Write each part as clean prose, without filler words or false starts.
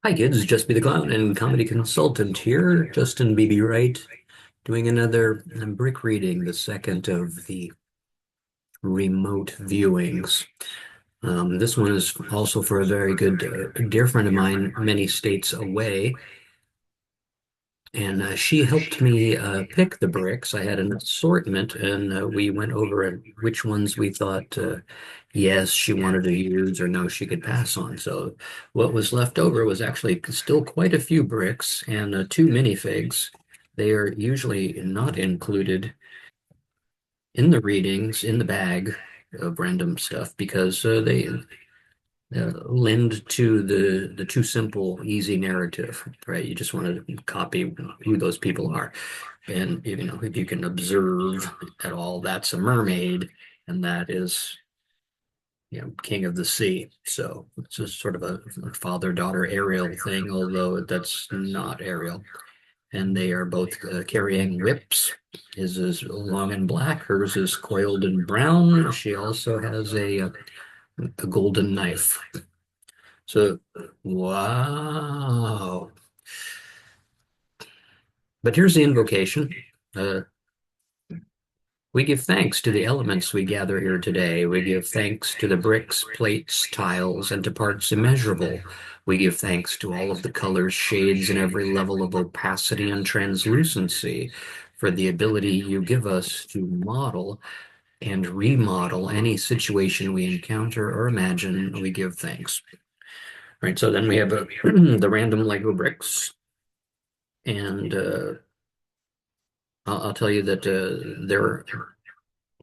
Hi kids, Jusby the Clown and comedy consultant here. Justin BB Wright doing another brick reading, the second of the remote viewings. This one is also for a very good dear friend of mine, many states away. And she helped me pick the bricks. I had an assortment, and we went over which ones we thought, yes, she wanted to use, or no, she could pass on. So what was left over was actually still quite a few bricks and two minifigs. They are usually not included in the readings, in the bag of random stuff, because they lend to the too simple, easy narrative, right? You just want to copy who those people are. And if you can observe at all, that's a mermaid, and that is, king of the sea. So it's a sort of a father-daughter Ariel thing, although that's not Ariel. And they are both carrying whips. His is long and black, hers is coiled and brown. She also has a golden knife. So, wow. But here's the invocation. Uh, we give thanks to the elements we gather here today. We give thanks to the bricks, plates, tiles, and to parts immeasurable. We give thanks to all of the colors, shades, and every level of opacity and translucency for the ability you give us to model and remodel any situation we encounter or imagine. We give thanks. Right, so then we have the random Lego bricks, and I'll tell you that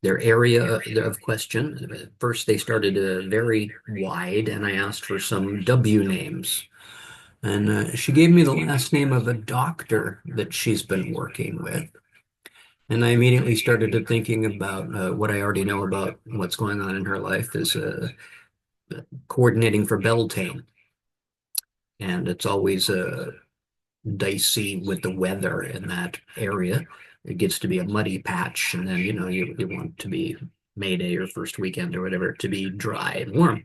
their area of question. First, they started very wide, and I asked for some W names. And she gave me the last name of a doctor that she's been working with. And I immediately started to thinking about what I already know about what's going on in her life is coordinating for Beltane. And it's always dicey with the weather in that area. It gets to be a muddy patch, and then you want to be May Day or first weekend or whatever to be dry and warm.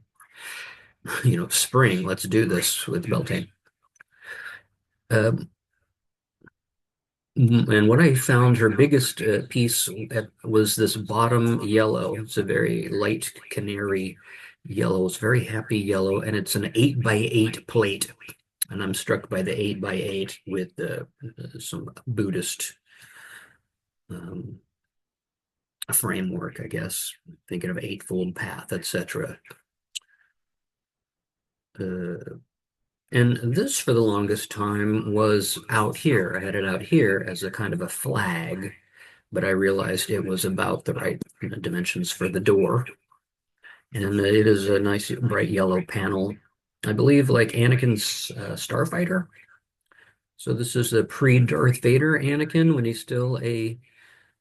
Spring. Let's do this with Beltane. Um, and what I found her biggest piece was this bottom yellow. It's a very light canary yellow. It's very happy yellow, and it's an 8x8 plate. And I'm struck by the 8x8 with some Buddhist um, framework, I guess, thinking of Eightfold Path, etc. Uh, and this, for the longest time, was out here. I had it out here as a kind of a flag, but I realized it was about the right dimensions for the door. And it is a nice bright yellow panel. I believe like Anakin's Starfighter. So this is the pre-Darth Vader Anakin when he's still a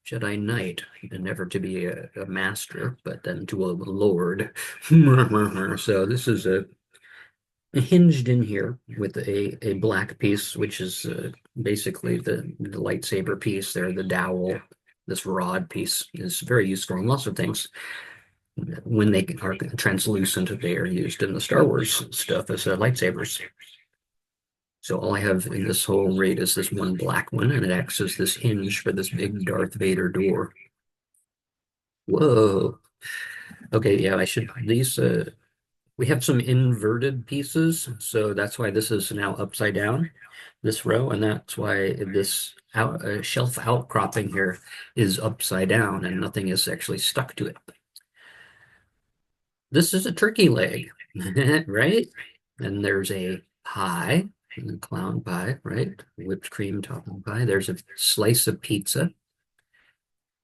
Jedi Knight, and never to be a master, but then to a lord. So this is a hinged in here with a black piece, which is basically the lightsaber piece there, the dowel. This rod piece is very useful in lots of things. When they are translucent, they are used in the Star Wars stuff as lightsabers. So all I have in this whole raid is this one black one, and it acts as this hinge for this big Darth Vader door. Whoa. Okay, yeah, I should these we have some inverted pieces, so that's why this is now upside down, this row, and that's why this shelf outcropping here is upside down and nothing is actually stuck to it. This is a turkey leg, right? And there's a pie, a clown pie, right? Whipped cream topping pie. There's a slice of pizza,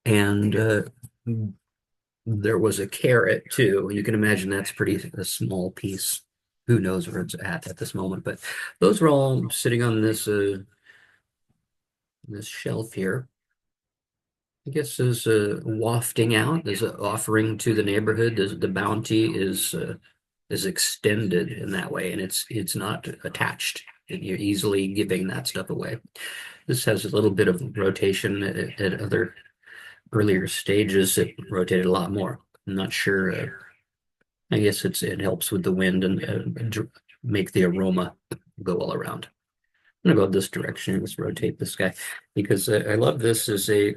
and there was a carrot too. You can imagine that's pretty a small piece. Who knows where it's at this moment? But those were all sitting on this shelf here. I guess is wafting out. There's an offering to the neighborhood. The bounty is extended in that way, and it's not attached. You're easily giving that stuff away. This has a little bit of rotation at other earlier stages. It rotated a lot more. I'm not sure I guess it helps with the wind and make the aroma go all around. I'm gonna go this direction. Let's rotate this guy because I love this as a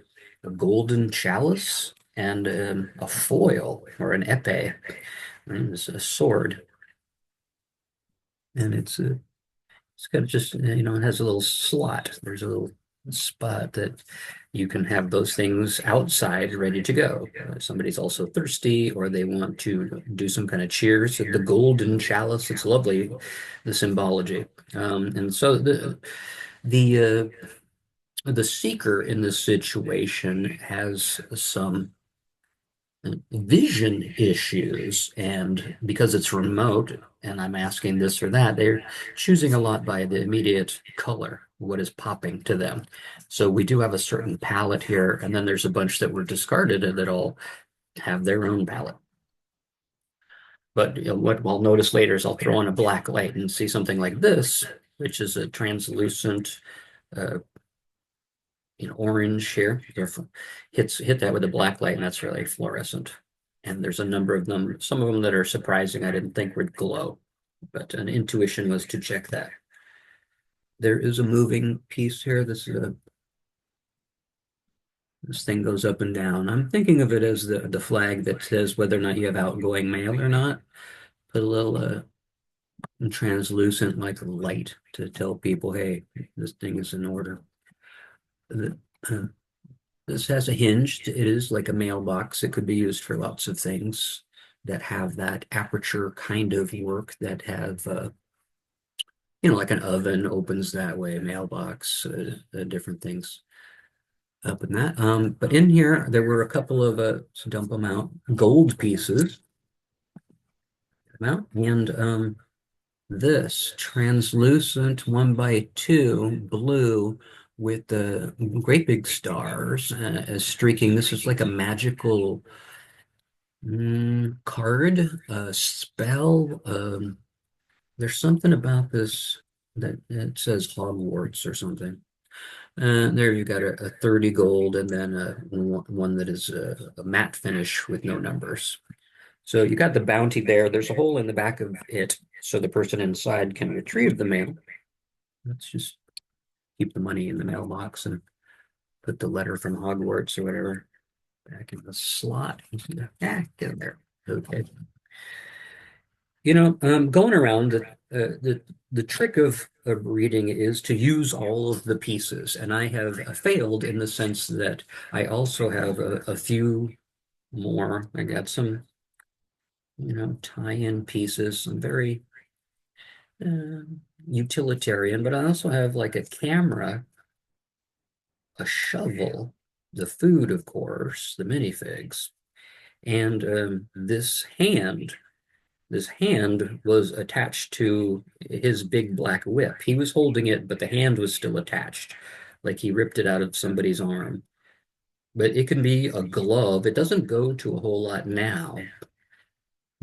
golden chalice and a foil or an epee. And it's a sword, and it's got just it has a little slot. There's a little spot that you can have those things outside ready to go. If somebody's also thirsty or they want to do some kind of cheers. The golden chalice, it's lovely, the symbology. And so the the seeker in this situation has some vision issues, and because it's remote and I'm asking this or that, they're choosing a lot by the immediate color, what is popping to them. So we do have a certain palette here, and then there's a bunch that were discarded and that all have their own palette. But what I'll notice later is I'll throw on a black light and see something like this, which is a translucent uh, orange here. Hit that with a black light, and that's really fluorescent. And there's a number of them, some of them that are surprising. I didn't think would glow, but an intuition was to check that. There is a moving piece here. This thing goes up and down. I'm thinking of it as the flag that says whether or not you have outgoing mail or not. Put a little translucent like light to tell people, hey, this thing is in order. The, uh, This has a hinge. It is like a mailbox. It could be used for lots of things that have that aperture kind of work that have, like an oven opens that way, mailbox, different things up in that. But in here, there were a couple of, to dump them out, gold pieces. And this translucent 1x2 blue with the great big stars as streaking. This is like a magical card, spell. There's something about this that it says Hogwarts or something. There you got a 30 gold and then one that is a matte finish with no numbers. So you got the bounty there. There's a hole in the back of it so the person inside can retrieve the mail. Let's just keep the money in the mailbox and put the letter from Hogwarts or whatever back in the slot. Yeah, get in there. Okay. Going around the trick of reading is to use all of the pieces, and I have failed in the sense that I also have a few more. I got some, tie-in pieces, some very uh, utilitarian, but I also have like a camera, a shovel, the food, of course, the minifigs, and this hand. This hand was attached to his big black whip. He was holding it, but the hand was still attached, like he ripped it out of somebody's arm. But it can be a glove. It doesn't go to a whole lot now,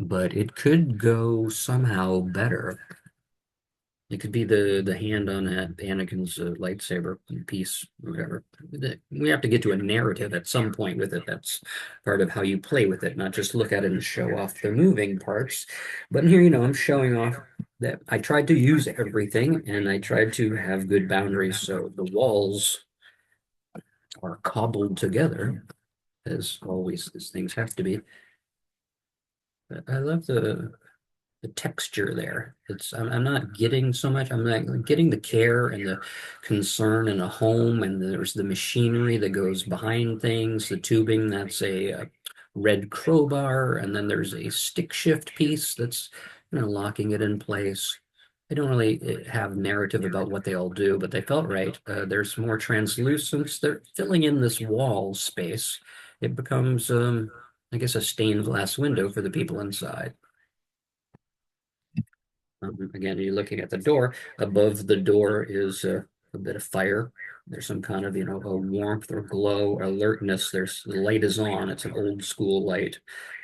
but it could go somehow better. It could be the hand on that Anakin's lightsaber piece, or whatever. We have to get to a narrative at some point with it. That's part of how you play with it, not just look at it and show off the moving parts. But here, I'm showing off that I tried to use everything and I tried to have good boundaries. So the walls are cobbled together, as always, these things have to be. But I love the texture there. I'm not getting so much. I'm not getting the care and the concern in a home, and there's the machinery that goes behind things, the tubing that's a red crowbar, and then there's a stick shift piece that's locking it in place. I don't really have narrative about what they all do, but they felt right. There's more translucence. They're filling in this wall space. It becomes, I guess, a stained glass window for the people inside. Again, you're looking at the door. Above the door is a bit of fire. There's some kind of, a warmth or glow, alertness. The light is on. It's an old school light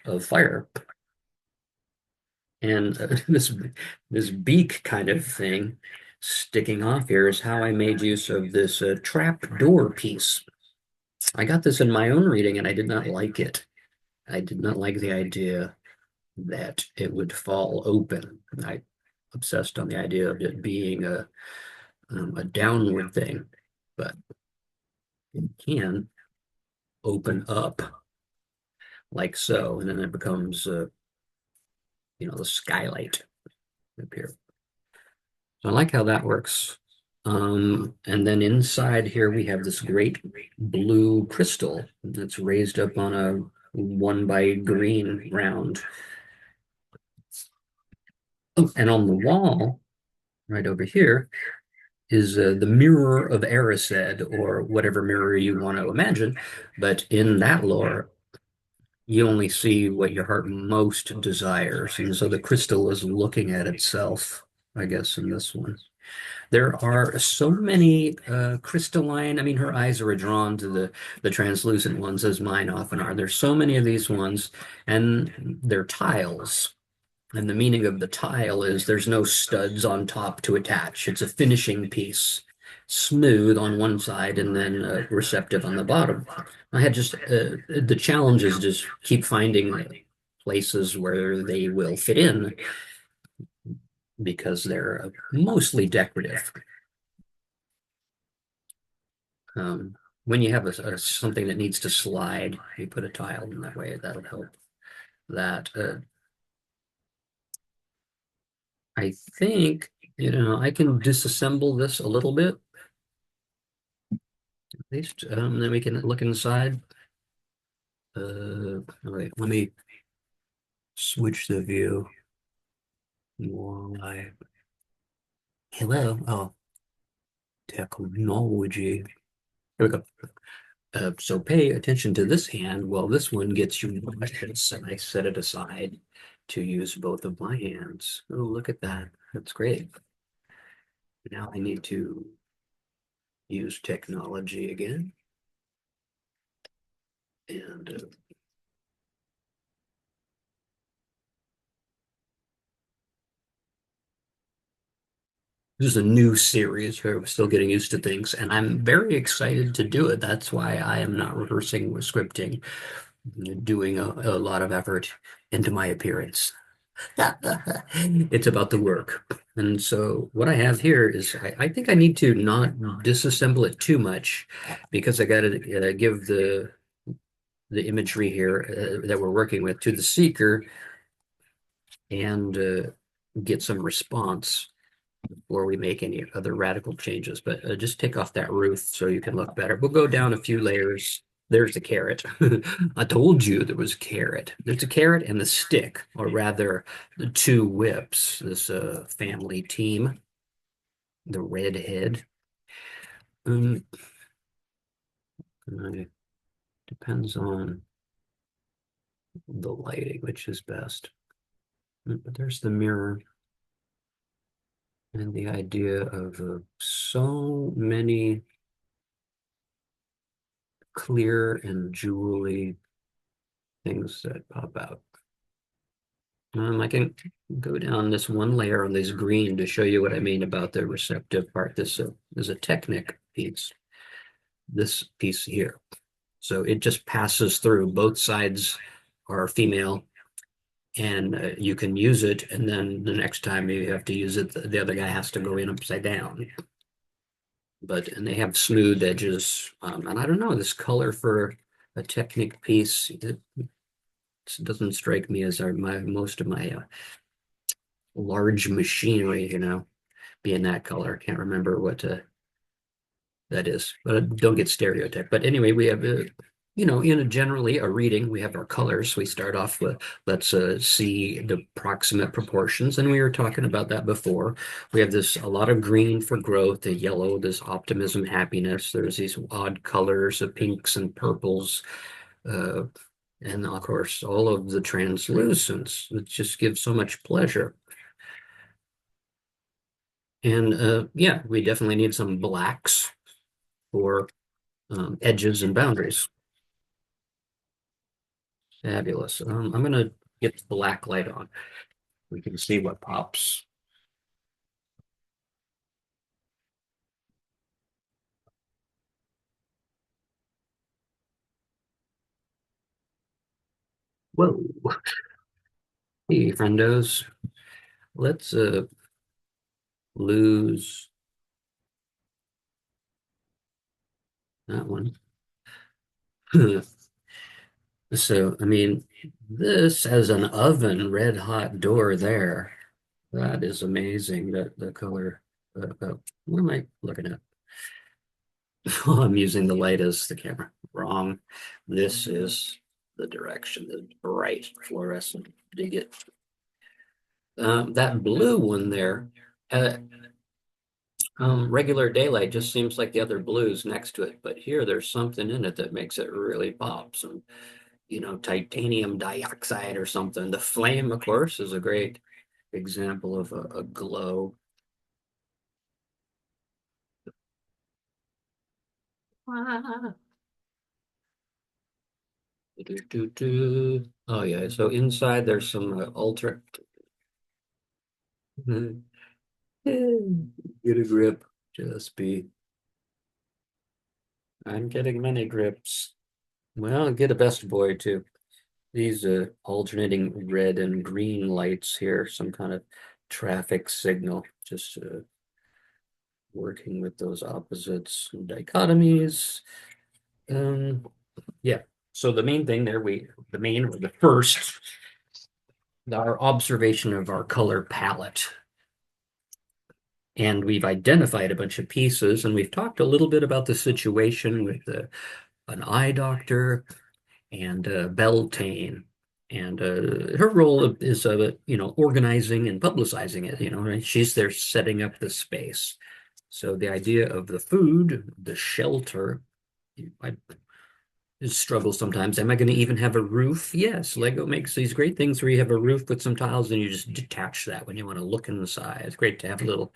of fire. And this beak kind of thing sticking off here is how I made use of this trap door piece. I got this in my own reading and I did not like it. I did not like the idea. that it would fall open. I obsessed on the idea of it being a downward thing, but it can open up like so, and then it becomes, the skylight up here. So I like how that works. And then inside here we have this great blue crystal that's raised up on a 1 by green round. Oh, and on the wall, right over here, is the mirror of Erised, or whatever mirror you want to imagine. But in that lore, you only see what your heart most desires. And so the crystal is looking at itself, I guess, in this one. There are so many crystalline. I mean, her eyes are drawn to the translucent ones, as mine often are. There's so many of these ones, and they're tiles. And the meaning of the tile is there's no studs on top to attach. It's a finishing piece, smooth on one side and then receptive on the bottom. I had just the challenge is just keep finding places where they will fit in because they're mostly decorative. When you have something that needs to slide, you put a tile in that way. That'll help. That I think I can disassemble this a little bit. At least then we can look inside. Wait, let me switch the view. Why? Hello. Oh, technology. Here we go. So pay attention to this hand. Well, this one gets you nauseous, and I set it aside to use both of my hands. Oh, look at that. That's great. Now I need to use technology again. And this is a new series where we're still getting used to things, and I'm very excited to do it. That's why I am not rehearsing with scripting, doing a lot of effort into my appearance. It's about the work. And so what I have here is I think I need to not disassemble it too much because I got to give the imagery here that we're working with to the seeker and get some response before we make any other radical changes. But just take off that roof so you can look better. We'll go down a few layers. There's the carrot. I told you there was carrot. There's a carrot and the stick, or rather, the two whips. This family team, the redhead. Um, depends on the lighting, which is best. But there's the mirror and the idea of so many clear and jewelly things that pop out. I can go down this one layer on this green to show you what I mean about the receptive part. This is a Technic piece, this piece here. So it just passes through. Both sides are female, and you can use it, and then the next time you have to use it, the other guy has to go in upside down. And they have smooth edges, and I don't know, this color for a Technic piece, it doesn't strike me as most of my large machinery, being that color. Can't remember what that is, but don't get stereotyped. But anyway, we have in generally a reading, we have our colors. We start off with, let's see the proximate proportions, and we were talking about that before. We have a lot of green for growth, the yellow, this optimism, happiness. There's these odd colors of pinks and purples, uh, and of course, all of the translucence that just gives so much pleasure. And yeah, we definitely need some blacks for edges and boundaries. Fabulous. I'm going to get the black light on. We can see what pops. Whoa. Hey, friendos, let's lose that one. So, I mean, this has an oven red hot door there. That is amazing. That the color. What am I looking at? Oh, I'm using the light as the camera. Wrong. This is the direction, the bright fluorescent. Dig it. That blue one there, uh, regular daylight just seems like the other blues next to it, but here there's something in it that makes it really pop. Some, titanium dioxide or something. The flame, of course, is a great example of a glow. Ah. Oh yeah, so inside there's some ultra. Get a grip, Jusby. I'm getting many grips. Well, get a best boy too. These alternating red and green lights here, some kind of traffic signal, just working with those opposites and dichotomies. Um, yeah. So the main thing there, the main or the first, our observation of our color palette. And we've identified a bunch of pieces, and we've talked a little bit about the situation with an eye doctor and Beltane. And her role is, organizing and publicizing it. Right? She's there setting up the space. So the idea of the food, the shelter, I struggle sometimes. Am I going to even have a roof? Yes, Lego makes these great things where you have a roof with some tiles and you just detach that when you want to look inside. It's great to have a little,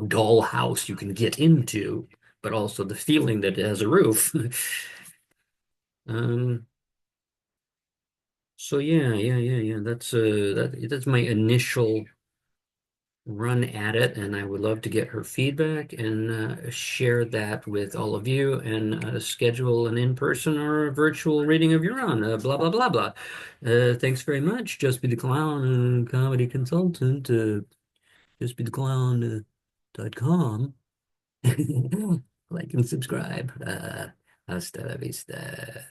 doll house you can get into, but also the feeling that it has a roof. Um, So yeah. That's my initial run at it, and I would love to get her feedback and share that with all of you and schedule an in-person or a virtual reading of your own. Blah blah blah blah. Thanks very much. Just be the clown comedy consultant. JustBeTheClown.com. Like and subscribe. Hasta la vista.